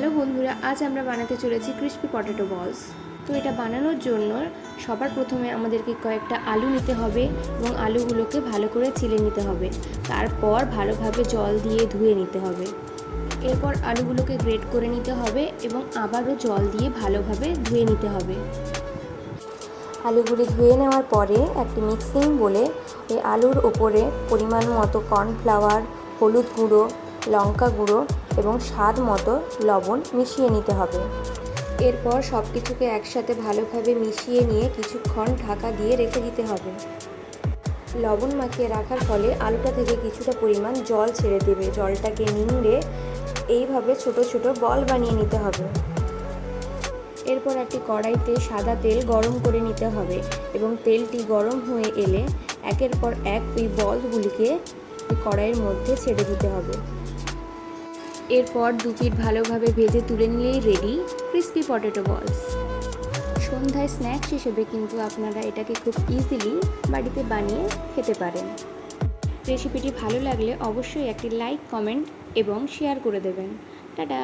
Hello বন্ধুরা, আজ আমরা বানাতে চলেছি ক্রিস্পি পটেটো বলস। তো এটা বানানোর জন্য সবার প্রথমে আমাদেরকে কয়েকটা আলু নিতে হবে এবং আলুগুলোকে ভালো করে ছিলে নিতে হবে। তারপর ভালোভাবে জল দিয়ে ধুয়ে নিতে হবে। এরপর আলুগুলোকে গ্রেট করে নিতে হবে এবং আবারও জল দিয়ে ভালোভাবে ধুয়ে নিতে হবে। আলুগুলি ধুয়ে নেওয়ার পরে একটি মিক্সিং বলে এই আলুর ওপরে পরিমাণ মতো কর্নফ্লাওয়ার, হলুদ গুঁড়ো, লঙ্কা গুঁড়ো এবং স্বাদ মতো লবণ মিশিয়ে নিতে হবে। এরপর সব কিছুকে একসাথে ভালোভাবে মিশিয়ে নিয়ে কিছুক্ষণ ঢাকা দিয়ে রেখে দিতে হবে। লবণ মাখিয়ে রাখার ফলে আলুটা থেকে কিছুটা পরিমাণ জল ছেড়ে দেবে। জলটাকে নিংড়ে এইভাবে ছোট ছোট বল বানিয়ে নিতে হবে। এরপর একটি কড়াইতে সাদা তেল গরম করে নিতে হবে এবং তেলটি গরম হয়ে এলে একের পর এক ওই বলগুলিকে কড়াইয়ের মধ্যে ছেড়ে দিতে হবে। এরপর দু পিঠ ভালোভাবে ভেজে তুলে নিলেই রেডি ক্রিস্পি পটেটো বলস। সন্ধ্যায় স্ন্যাক্স হিসেবে কিন্তু আপনারা এটাকে খুব ইজিলি বাড়িতে বানিয়ে খেতে পারেন। রেসিপিটি ভালো লাগলে অবশ্যই একটি লাইক, কমেন্ট এবং শেয়ার করে দেবেন। টাটা।